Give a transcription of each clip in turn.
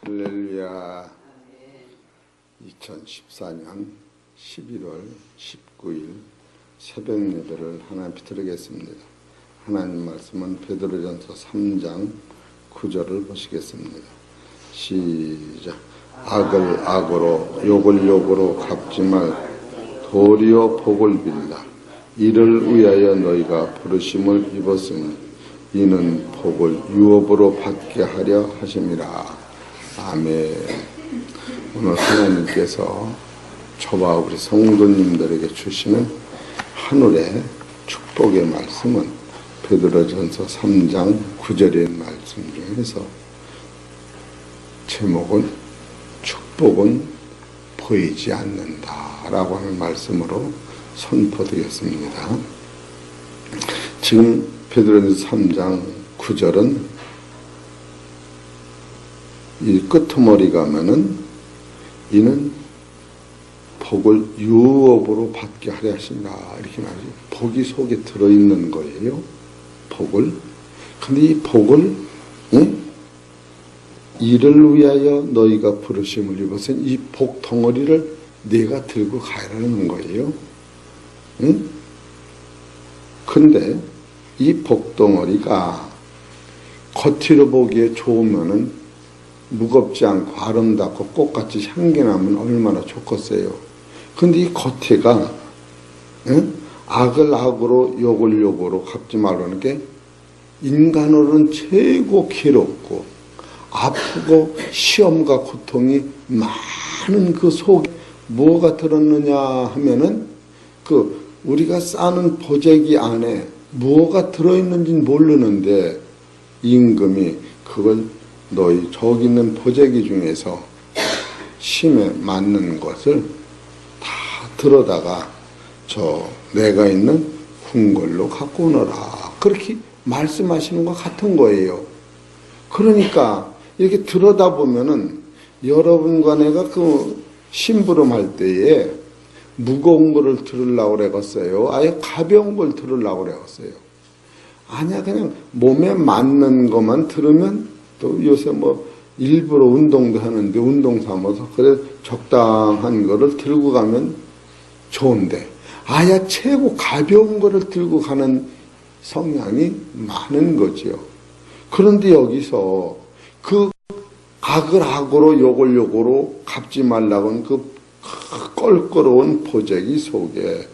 할렐루야. 2014년 11월 19일 새벽 예배를 하나님 드리겠습니다. 하나님 말씀은 베드로전서 3장 9절을 보시겠습니다. 시작. 악을 악으로 욕을 욕으로 갚지 말고 도리어 복을 빌라. 이를 위하여 너희가 부르심을 입었으니 이는 복을 유업으로 받게 하려 하심이라. 아멘. 오늘 하나님께서 저와 우리 성도님들에게 주시는 하늘의 축복의 말씀은 베드로전서 3장 9절의 말씀 중에서 제목은 축복은 보이지 않는다 라고 하는 말씀으로 선포되겠습니다. 지금 베드로전서 3장 9절은 이 끄트머리 가면은 이는 복을 유업으로 받게 하려 하신다 이렇게 말이죠. 복이 속에 들어있는 거예요. 복을. 근데 이 복을 이를 위하여 너희가 부르심을 입었으니 이 복 덩어리를 내가 들고 가라는 거예요. 근데 이 복 덩어리가 겉으로 보기에 좋으면은 무겁지 않고 아름답고 꽃같이 향기 나면 얼마나 좋겠어요. 근데 이 겉에가 악을 악으로 욕을 욕으로 갚지 말라는 게 인간으로는 최고 괴롭고 아프고 시험과 고통이 많은 그 속에 뭐가 들었느냐 하면은 그 우리가 싸는 보재기 안에 뭐가 들어있는지는 모르는데 임금이 그걸 너희 저기 있는 보재기 중에서 심에 맞는 것을 다 들어다가 저 내가 있는 궁궐로 갖고 오너라 그렇게 말씀하시는 것 같은 거예요. 그러니까 이렇게 들여다보면은 여러분과 내가 그 심부름할 때에 무거운 거를 들으려고 그랬어요. 아예 가벼운 걸 들으려고 그랬어요. 아니야 그냥 몸에 맞는 것만 들으면 또 요새 뭐 일부러 운동도 하는데 운동 삼아서 그래 적당한 거를 들고 가면 좋은데 아야 최고 가벼운 거를 들고 가는 성향이 많은 거지요. 그런데 여기서 그 악을 악으로 욕을 욕으로 갚지 말라고 하는 그 껄끄러운 보재기 속에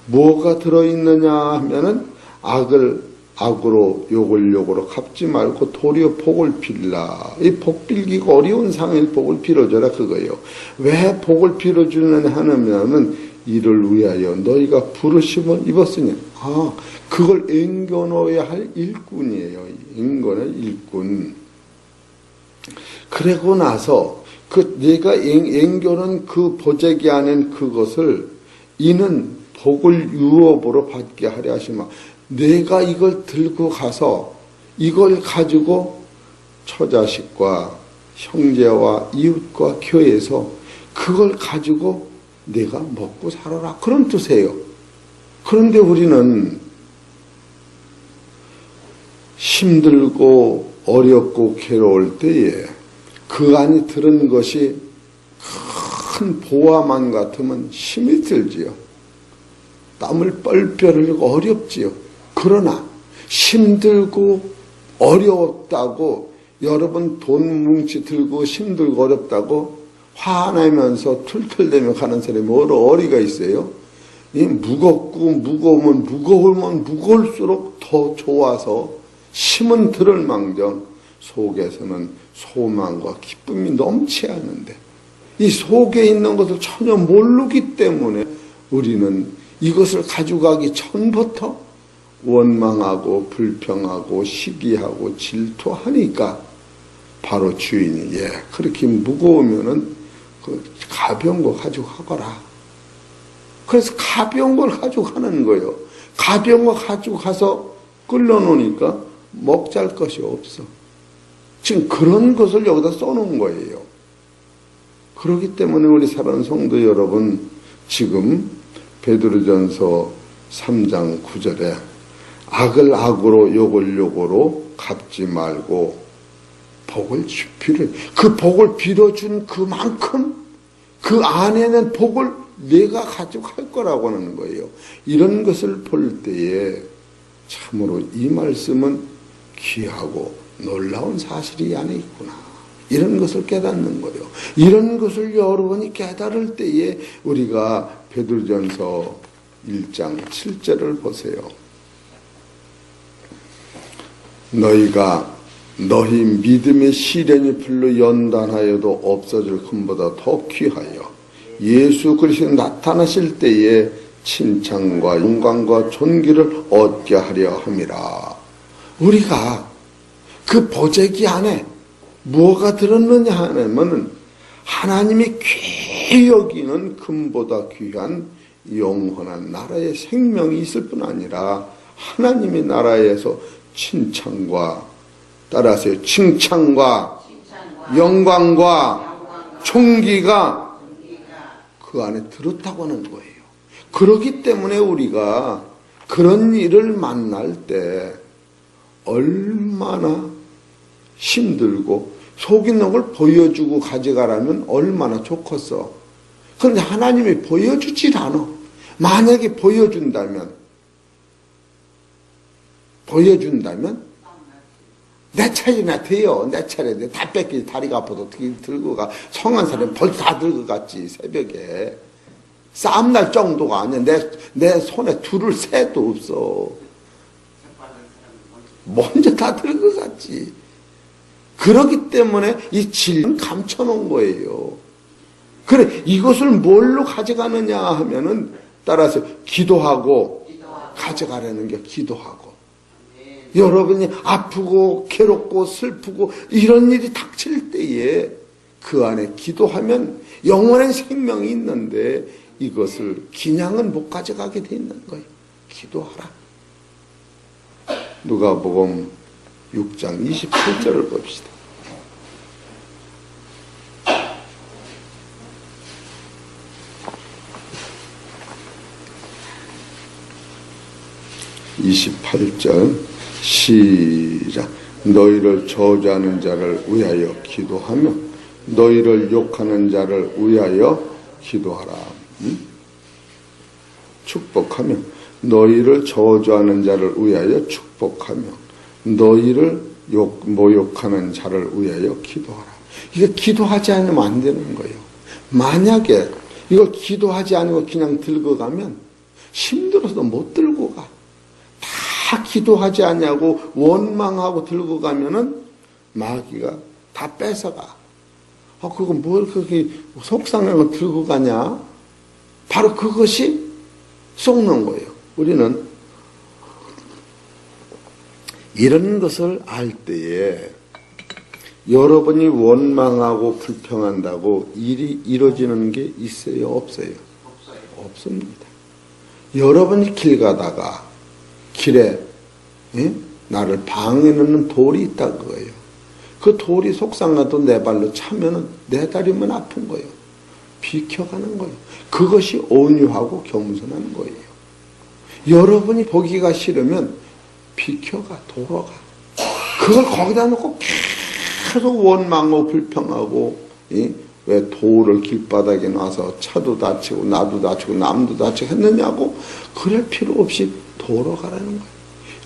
뭐가 들어있느냐 하면은 악을 악으로 욕을 욕으로 갚지 말고 도리어 복을 빌라. 이 복 빌기가 어려운 상황일 복을 빌어줘라 그거예요. 왜 복을 빌어주느냐 하면은 이를 위하여 너희가 부르심을 입었으니 그걸 앵겨놓아야 할 일꾼이에요. 앵겨놓을 일꾼. 그러고 나서 그 내가 앵겨놓은 그 보재기 안엔 그것을 이는 복을 유업으로 받게 하려 하시마. 내가 이걸 들고 가서 이걸 가지고 처자식과 형제와 이웃과 교회에서 그걸 가지고 내가 먹고 살아라 그런 뜻이에요. 그런데 우리는 힘들고 어렵고 괴로울 때에 그 안에 들은 것이 큰 보화만 같으면 힘이 들지요. 땀을 뻘뻘 흘리고 어렵지요. 그러나 힘들고 어려웠다고 여러분 돈 뭉치 들고 힘들고 어렵다고 화내면서 툴툴대며 가는 사람이 어리가 있어요. 이 무겁고 무거우면 무거울수록 더 좋아서 힘은 들을 망정 속에서는 소망과 기쁨이 넘치 않는데 이 속에 있는 것을 전혀 모르기 때문에 우리는 이것을 가져가기 전부터 원망하고 불평하고 시기하고 질투하니까 바로 주인이 그렇게 무거우면은 그 가벼운 거 가지고 가거라. 그래서 가벼운 걸 가지고 가는 거예요. 가벼운 거 가지고 가서 끌어놓으니까 먹잘 것이 없어. 지금 그런 것을 여기다 써놓은 거예요. 그렇기 때문에 우리 사랑하는 성도 여러분 지금 베드로전서 3장 9절에 악을 악으로 욕을 욕으로 갚지 말고 복을 빌어. 그 복을 빌어준 그만큼 그 안에는 복을 내가 가져갈 거라고 하는 거예요. 이런 것을 볼 때에 참으로 이 말씀은 귀하고 놀라운 사실이 안에 있구나. 이런 것을 깨닫는 거예요. 이런 것을 여러분이 깨달을 때에 우리가 베드로전서 1장 7절을 보세요. 너희가 너희 믿음의 시련이 불로 연단하여도 없어질 금보다 더 귀하여 예수 그리스도 나타나실 때에 칭찬과 영광과 존귀를 얻게 하려 함이라. 우리가 그 보재기 안에 무엇가 들었느냐 하면 하나님이 귀히 여기는 금보다 귀한 영원한 나라의 생명이 있을 뿐 아니라 하나님의 나라에서 칭찬과 따라서 칭찬과 영광과 존귀가 그 안에 들었다고 하는 거예요. 그렇기 때문에 우리가 그런 일을 만날 때 얼마나 힘들고 속 있는 걸 보여주고 가져가라면 얼마나 좋겠어. 그런데 하나님이 보여주질 않아. 만약에 보여준다면 내 차례나 돼요. 내 차례인데 다 뺏기 다리가 아파도 어떻게 들고 가. 성한 사람이 벌써 다 들고 갔지. 새벽에 싸움 날 정도가 아니야. 내 손에 둘을 새도 없어. 먼저 다 들고 갔지. 그렇기 때문에 이 진리는 감춰놓은 거예요. 그래, 이것을 뭘로 가져가느냐 하면은 따라서 기도하고 가져가려는 게 기도하고. 여러분이 아프고 괴롭고 슬프고 이런 일이 닥칠 때에 그 안에 기도하면 영원한 생명이 있는데 이것을 그냥은 못 가져가게 돼 있는 거예요. 기도하라. 누가복음 6장 28절을 봅시다. (28절) 시작. 너희를 저주하는 자를 위하여 기도하며 너희를 욕하는 자를 위하여 기도하라. 축복하며 너희를 저주하는 자를 위하여 축복하며 너희를 모욕하는 자를 위하여 기도하라. 이거 기도하지 않으면 안 되는 거예요. 만약에 이걸 기도하지 않고 그냥 들고 가면 힘들어서 못 들고 가. 다 기도하지 않냐고 원망하고 들고 가면은 마귀가 다 뺏어가. 그거 뭘 그렇게 속상하고 들고 가냐? 바로 그것이 속는 거예요. 우리는 이런 것을 알 때에 여러분이 원망하고 불평한다고 일이 이루어지는 게 있어요? 없어요? 없습니다. 여러분이 길 가다가 길에 나를 방해하는 돌이 있다 그거예요. 그 돌이 속상해도 내 발로 차면은 내 다리면 아픈 거예요. 비켜가는 거예요. 그것이 온유하고 겸손한 거예요. 여러분이 보기가 싫으면 비켜가, 돌아가. 그걸 거기다 놓고 계속 원망하고 불평하고, 왜 돌을 길바닥에 놔서 차도 다치고 나도 다치고 남도 다치고 했느냐고. 그럴 필요 없이 돌아가라는 거예요.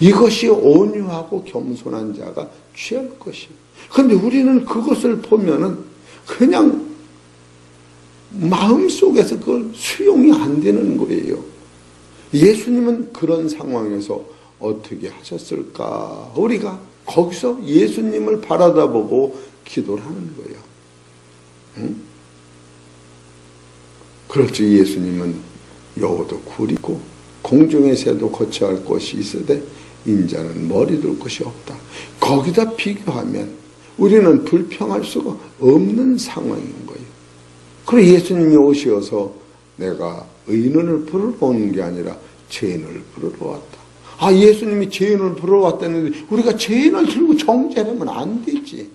이것이 온유하고 겸손한 자가 취할 것이에요. 그런데 우리는 그것을 보면은 그냥 마음속에서 그걸 수용이 안 되는 거예요. 예수님은 그런 상황에서 어떻게 하셨을까? 우리가 거기서 예수님을 바라다보고 기도를 하는 거예요. 응? 그렇지. 예수님은 여호도 굴이고 공중의 새도 거처할 곳이 있으되 인자는 머리 둘 곳이 없다. 거기다 비교하면 우리는 불평할 수가 없는 상황인 거예요. 그리고 예수님이 오셔서 내가 의인을 부르러 오는 게 아니라 죄인을 부르러 왔다. 예수님이 죄인을 부르러 왔다는데 우리가 죄인을 들고 정죄하면 안 되지.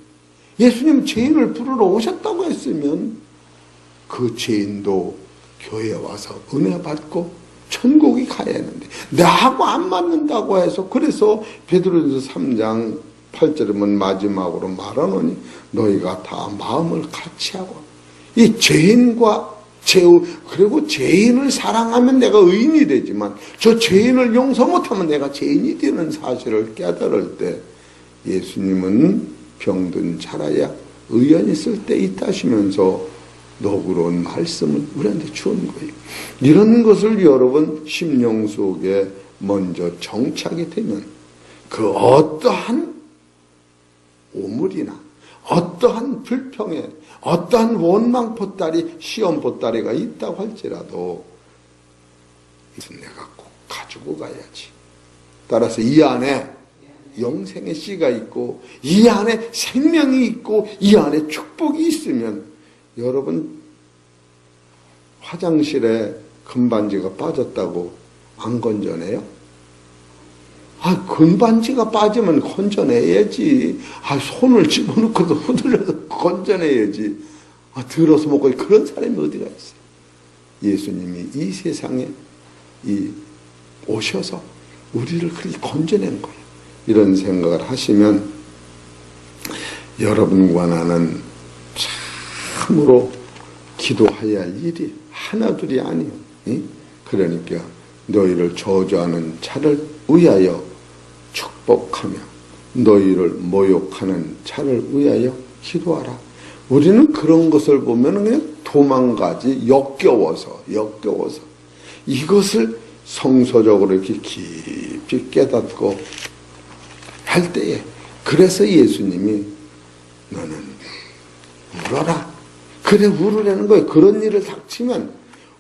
예수님 죄인을 부르러 오셨다고 했으면 그 죄인도 교회에 와서 은혜 받고 천국이 가야 하는데 나하고 안 맞는다고 해서 그래서 베드로전서 3장 18절에 보면 마지막으로 말하노니 너희가 다 마음을 같이 하고, 이 죄인과 그리고 죄인을 사랑하면 내가 의인이 되지만 저 죄인을 용서 못하면 내가 죄인이 되는 사실을 깨달을 때 예수님은 병든 자라야 의연 있을 때 있다 하시면서 너그러운 말씀을 우리한테 주는 거예요. 이런 것을 여러분 심령 속에 먼저 정착이 되면 그 어떠한 오물이나 어떠한 불평에 어떠한 원망 보따리, 시험 보따리가 있다고 할지라도 내가 꼭 가지고 가야지. 따라서 이 안에 영생의 씨가 있고 이 안에 생명이 있고 이 안에 축복이 있으면 여러분 화장실에 금반지가 빠졌다고 안 건져내요? 금반지가 빠지면 건져내야지. 손을 집어넣고도 후들려서 건져내야지. 들어서 먹고 그런 사람이 어디가 있어요? 예수님이 이 세상에 오셔서 우리를 그렇게 건져낸 거예요. 이런 생각을 하시면 여러분과 나는 참으로 기도해야 할 일이 하나둘이 아니에요. 그러니까 너희를 저주하는 자를 위하여 축복하며 너희를 모욕하는 자를 위하여 기도하라. 우리는 그런 것을 보면 그냥 도망가지, 역겨워서 이것을 성서적으로 이렇게 깊이 깨닫고 할 때에, 그래서 예수님이 너는 울어라. 그래, 울으라는 거예요. 그런 일을 닥치면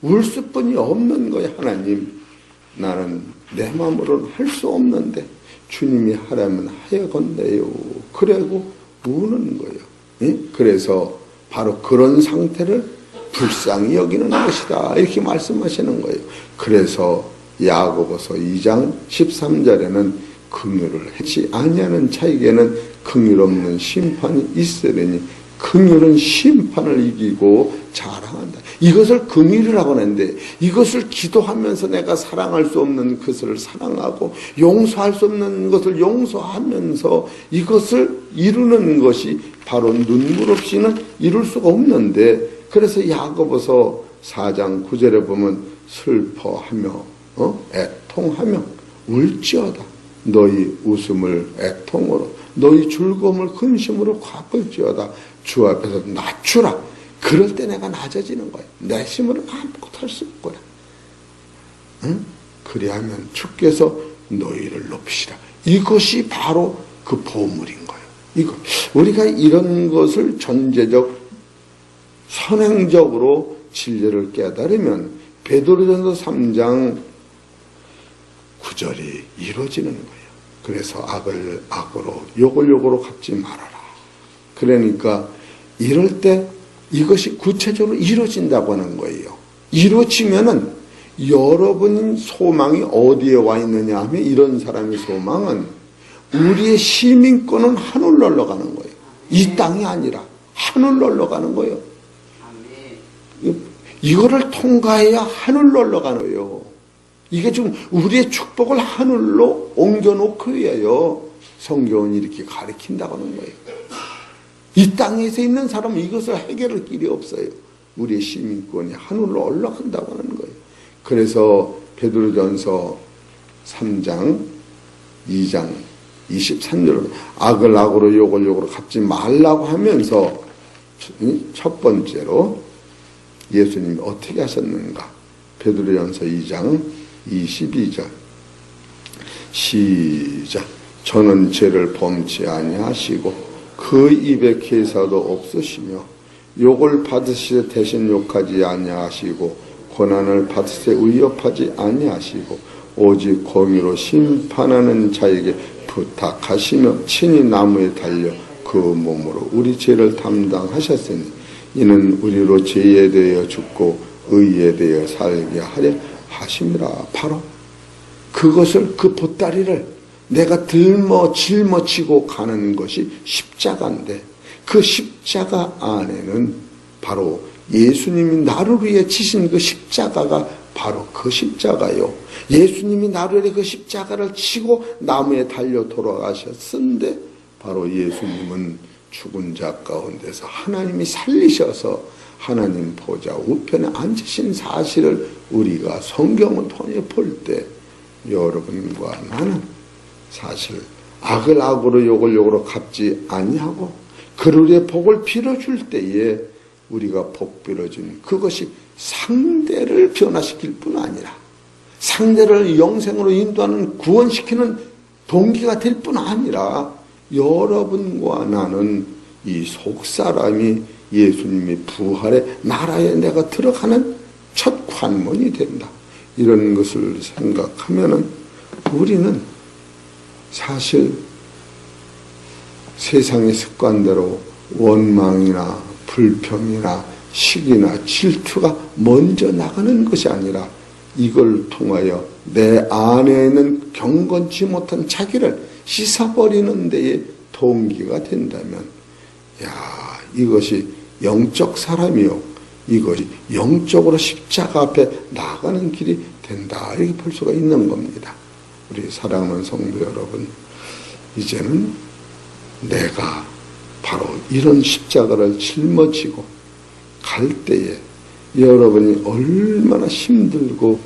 울 수뿐이 없는 거예요. 하나님, 나는 내 마음으로는 할 수 없는데 주님이 하라면 하여건대요. 그러고 우는 거예요. 그래서 바로 그런 상태를 불쌍히 여기는 것이다, 이렇게 말씀하시는 거예요. 그래서 야고보서 2장 13절에는 긍휼을 하지 아니하는 자에게는 긍휼 없는 심판이 있으리니 긍휼은 심판을 이기고 자랑한다. 이것을 긍휼이라고 하는데, 이것을 기도하면서 내가 사랑할 수 없는 것을 사랑하고 용서할 수 없는 것을 용서하면서 이것을 이루는 것이 바로 눈물 없이는 이룰 수가 없는데, 그래서 야고보서 4장 9절에 보면 슬퍼하며 애통하며 울지어다. 너희 웃음을 애통으로, 너희 즐거움을 근심으로 갚을지어다. 주 앞에서 낮추라. 그럴 때 내가 낮아지는 거예요. 내 힘으로 아무것도 할 수 없구나. 그리하면 주께서 너희를 높이시라. 이것이 바로 그 보물인 거예요. 우리가 이런 것을 전제적, 선행적으로 진리를 깨달으면 베드로전서 3장 9절이 이루어지는 거예요. 그래서 악을 악으로, 욕을 욕으로 갚지 말아라. 그러니까 이럴 때 이것이 구체적으로 이루어진다고 하는 거예요. 이루어지면은 여러분 소망이 어디에 와 있느냐 하면, 이런 사람의 소망은 우리의 시민권은 하늘로 올라가는 거예요. 이 땅이 아니라 하늘로 올라가는 거예요. 이거를 통과해야 하늘로 올라가는 거예요. 이게 지금 우리의 축복을 하늘로 옮겨놓고 해요. 성경은 이렇게 가르친다고 하는 거예요. 이 땅에서 있는 사람은 이것을 해결할 길이 없어요. 우리의 시민권이 하늘로 올라간다고 하는 거예요. 그래서 베드로전서 3장 2장 23절로 악을 악으로 욕을 욕으로 갚지 말라고 하면서 첫 번째로 예수님이 어떻게 하셨는가? 베드로전서 2장 22절 시작. 저는 죄를 범치 아니하시고 그 입에 계사도 없으시며 욕을 받으시되 대신 욕하지 아니하시고 고난을 받으시되 위협하지 아니하시고 오직 공의로 심판하는 자에게 부탁하시며 친히 나무에 달려 그 몸으로 우리 죄를 담당하셨으니 이는 우리로 죄에 대하여 죽고 의에 대하여 살게 하려 하심이라. 바로 그것을, 그 보따리를 내가 짊어지고 가는 것이 십자가인데, 그 십자가 안에는 바로 예수님이 나를 위해 지신 그 십자가가 바로 그 십자가요. 예수님이 나를 위해 그 십자가를 치고 나무에 달려 돌아가셨는데 바로 예수님은 죽은 자 가운데서 하나님이 살리셔서 하나님 보좌 우편에 앉으신 사실을 우리가 성경을 통해 볼 때 여러분과 나는 사실 악을 악으로 욕을 욕으로 갚지 아니하고 그들의 복을 빌어줄 때에 우리가 복 빌어준 그것이 상대를 변화시킬 뿐 아니라 상대를 영생으로 인도하는 구원시키는 동기가 될 뿐 아니라 여러분과 나는 이 속사람이 예수님이 부활의 나라에 내가 들어가는 첫 관문이 된다. 이런 것을 생각하면은 우리는 사실 세상의 습관대로 원망이나 불평이나 시기나 질투가 먼저 나가는 것이 아니라 이걸 통하여 내 안에 있는 경건치 못한 자기를 씻어버리는 데에 동기가 된다면 이것이 영적 사람이요 이것이 영적으로 십자가 앞에 나가는 길이 된다 이렇게 볼 수가 있는 겁니다. 우리 사랑하는 성도 여러분, 이제는 내가 바로 이런 십자가를 짊어지고 갈 때에 여러분이 얼마나 힘들고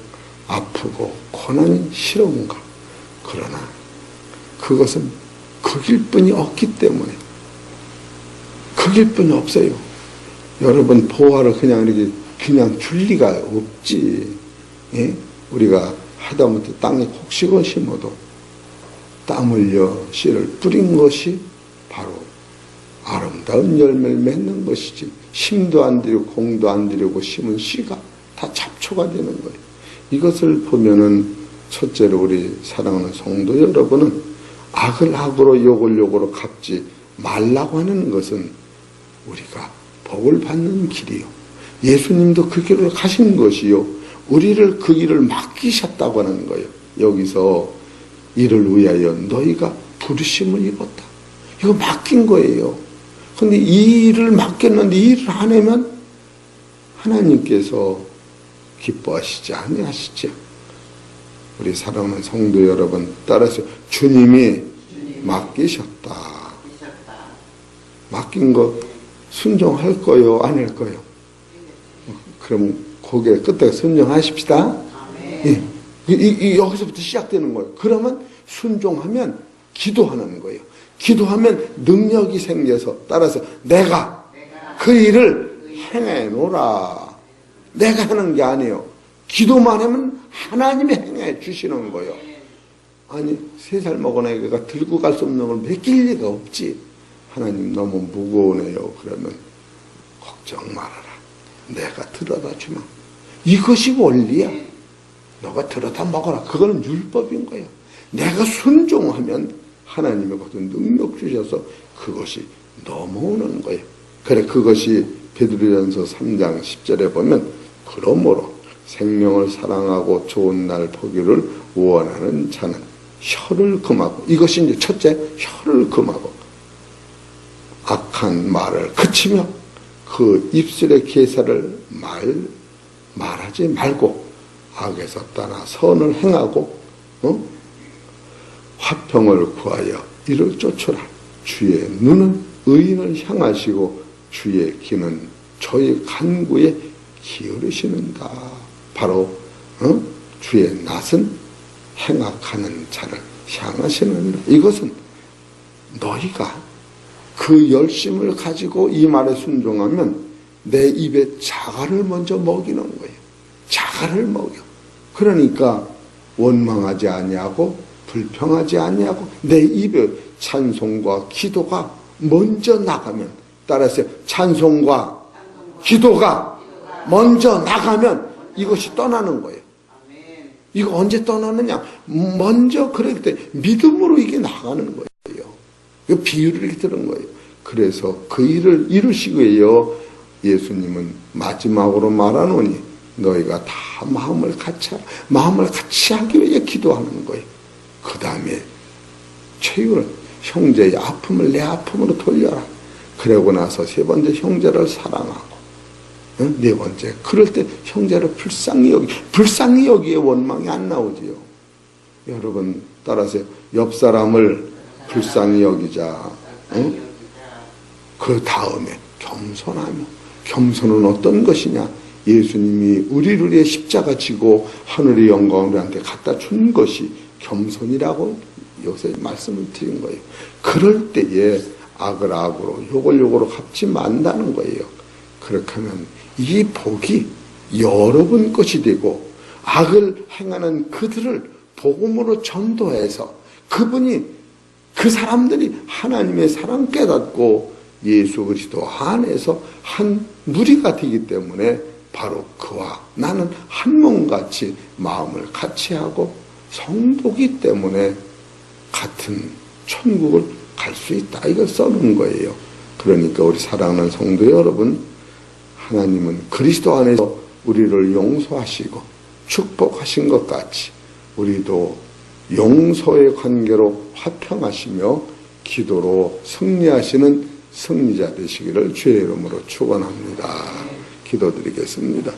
아프고 고난이 싫은가. 그러나 그것은 그 길뿐이 없기 때문에 그 길뿐이 없어요. 여러분 보화를 그냥 이렇게 그냥 줄 리가 없지. 예? 우리가 하다못해 땅에 곡식을 심어도 땀 흘려 씨를 뿌린 것이 바로 아름다운 열매를 맺는 것이지 힘도 안 들이고 공도 안 들이고 심은 씨가 다 잡초가 되는 거예요. 이것을 보면은 첫째로 우리 사랑하는 성도 여러분은 악을 악으로 욕을 욕으로 갚지 말라고 하는 것은 우리가 복을 받는 길이요. 예수님도 그 길을 가신 것이요. 우리를 그 길을 맡기셨다고 하는 거예요. 여기서 이를 위하여 너희가 부르심을 입었다. 이거 맡긴 거예요. 근데 이 일을 맡겼는데 이 일을 안 하면 하나님께서 기뻐하시지 아니하시죠. 우리 사랑하는 성도 여러분, 따라서 주님이 맡기셨다. 맡긴 거 순종할 거요, 안 할 거요? 그럼 고개 끝에 순종하십시다. 예. 여기서부터 시작되는 거예요. 그러면 순종하면 기도하는 거예요. 기도하면 능력이 생겨서 따라서 내가 그 일을 행해놓으라. 내가 하는 게 아니에요. 기도만 하면 하나님이 행해 주시는 거예요. 아니 3살 먹은 애가 들고 갈 수 없는 걸 맡길 리가 없지. 하나님 너무 무거우네요. 그러면 걱정 말아라. 내가 들어다 주마. 이것이 원리야. 너가 들어다 먹어라. 그거는 율법인 거예요. 내가 순종하면 하나님의 어떤 능력 주셔서 그것이 넘어오는 거예요. 그래 그것이 베드로전서 3장 10절에 보면 그러므로 생명을 사랑하고 좋은 날 보기를 원하는 자는 혀를 금하고, 이것이 이제 첫째, 혀를 금하고 악한 말을 그치며 그 입술의 계사를 말하지 말고 악에서 떠나 선을 행하고 화평을 구하여 이를 쫓으라. 주의 눈은 의인을 향하시고 주의 귀는 저의 간구에 기울이시는다. 바로 주의 낯은 행악하는 자를 향하시는다. 이것은 너희가 그 열심을 가지고 이 말에 순종하면 내 입에 자갈을 먼저 먹이는 거예요. 자갈을 먹여. 그러니까 원망하지 아니하고 불평하지 아니하고 내 입에 찬송과 기도가 먼저 나가면, 따라서 찬송과 기도가 먼저 나가면 이것이 떠나는 거예요. 이거 언제 떠나느냐? 먼저 그럴 때 믿음으로 이게 나가는 거예요. 이거 비유를 이렇게 들은 거예요. 그래서 그 일을 이루시고요. 예수님은 마지막으로 말하노니 너희가 다 마음을 같이 하기 위해 기도하는 거예요. 그 다음에 최후는 형제의 아픔을 내 아픔으로 돌려라. 그러고 나서 세 번째 형제를 사랑하고, 네 번째 그럴 때 형제를 불쌍히 여기에 원망이 안 나오지요. 여러분 따라서 옆 사람을 불쌍히 여기자. 그 다음에 겸손하며, 겸손은 어떤 것이냐? 예수님이 우리를 위해 십자가 지고 하늘의 영광을 우리한테 갖다 준 것이 겸손이라고 요새 말씀을 드린 거예요. 그럴 때에 악을 악으로 욕을 욕으로 갚지 말다는 거예요. 그렇게 하면 이 복이 여러분 것이 되고, 악을 행하는 그들을 복음으로 전도해서 그 사람들이 하나님의 사랑 깨닫고 예수 그리스도 안에서 한 무리가 되기 때문에 바로 그와 나는 한 몸같이 마음을 같이 하고 성도기 때문에 같은 천국을 갈 수 있다. 이걸 써놓은 거예요. 그러니까 우리 사랑하는 성도 여러분, 하나님은 그리스도 안에서 우리를 용서하시고 축복하신 것 같이 우리도 용서의 관계로 화평하시며 기도로 승리하시는 승리자 되시기를 주의 이름으로 축원합니다. 기도드리겠습니다.